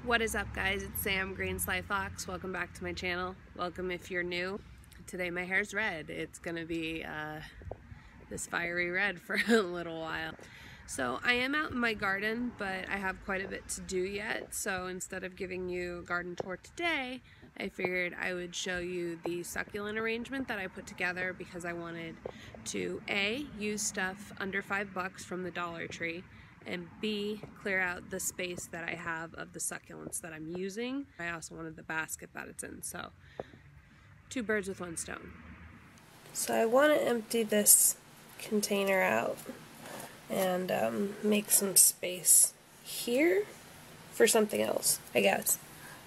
What is up, guys? It's Sam.Greenslyfox. Welcome back to my channel. Welcome if you're new. Today my hair's red. It's gonna be this fiery red for a little while. So I am out in my garden, but I have quite a bit to do yet. So instead of giving you a garden tour today, I figured I would show you the succulent arrangement that I put together because I wanted to A, use stuff under $5 from the Dollar Tree, and B, clear out the space that I have of the succulents that I'm using. I also wanted the basket that it's in, so two birds with one stone. So I want to empty this container out and make some space here for something else, I guess.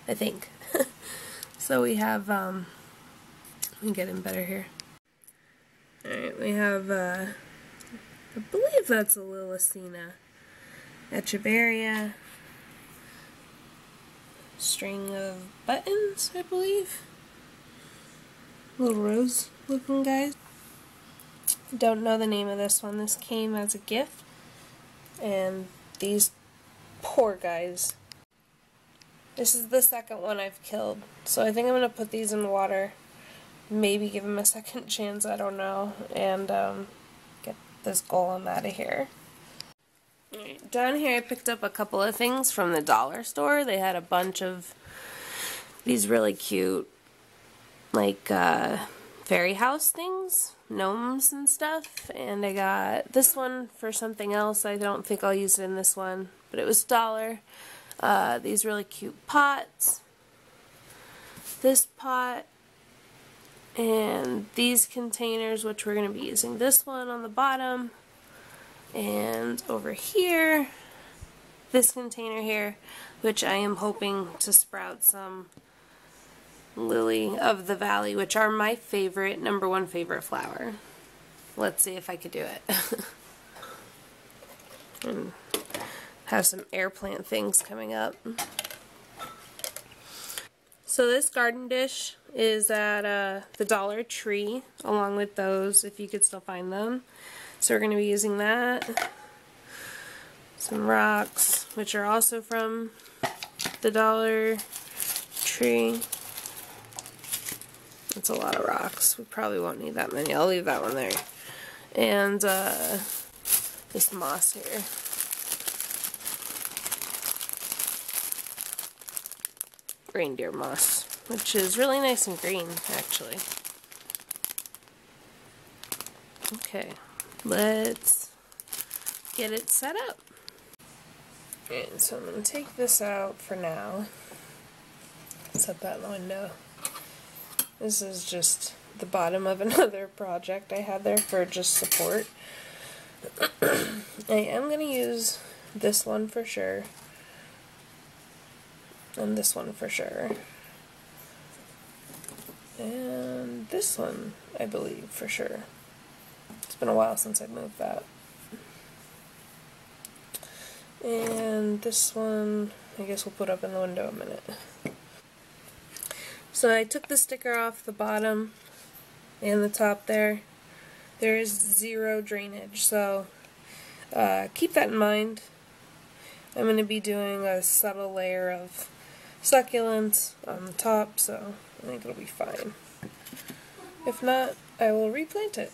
I think. So we have, let me get in better here. Alright, we have, I believe that's a Lilacina Echeveria string of buttons, I believe. Little rose looking guys. Don't know the name of this one. This came as a gift, and these poor guys. This is the second one I've killed, so I think I'm going to put these in water, maybe give them a second chance, I don't know, and get this golem out of here. Alright, down here I picked up a couple of things from the dollar store. They had a bunch of these really cute, like, fairy house things, gnomes and stuff, and I got this one for something else. I don't think I'll use it in this one, but it was $1. These really cute pots, this pot, and these containers, which we're going to be using this one on the bottom, and over here, this container here, which I am hoping to sprout some lily of the valley, which are my favorite, #1 favorite flower. Let's see if I could do it. And have some air plant things coming up. So this garden dish is at the Dollar Tree, along with those, if you could still find them. So we're going to be using that. Some rocks, which are also from the Dollar Tree. That's a lot of rocks. We probably won't need that many. I'll leave that one there. And this moss here. Reindeer moss, which is really nice and green, actually. Okay, let's get it set up. And so I'm going to take this out for now. Set that in the window. This is just the bottom of another project I had there for just support. I am going to use this one for sure. And this one for sure. And this one, I believe, for sure. It's been a while since I've moved that. And this one, I guess we'll put up in the window a minute. So I took the sticker off the bottom and the top there. There is 0 drainage, so keep that in mind. I'm going to be doing a subtle layer of succulents on the top, so I think it'll be fine. If not, I will replant it.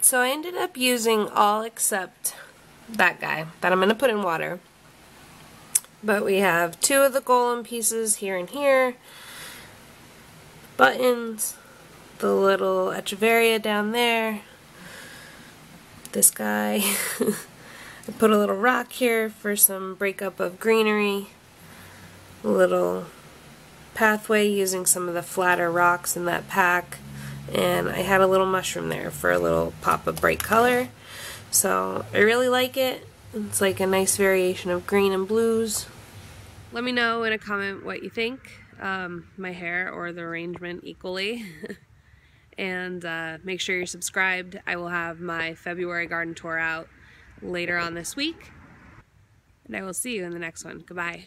So I ended up using all except that guy that I'm going to put in water. But we have 2 of the golem pieces here and here, buttons, the little Echeveria down there, this guy. I put a little rock here for some breakup of greenery, a little pathway using some of the flatter rocks in that pack, and I had a little mushroom there for a little pop of bright color. So I really like it. It's like a nice variation of green and blues. Let me know in a comment what you think, my hair or the arrangement equally. And make sure you're subscribed. I will have my February garden tour out later on this week. And I will see you in the next one. Goodbye.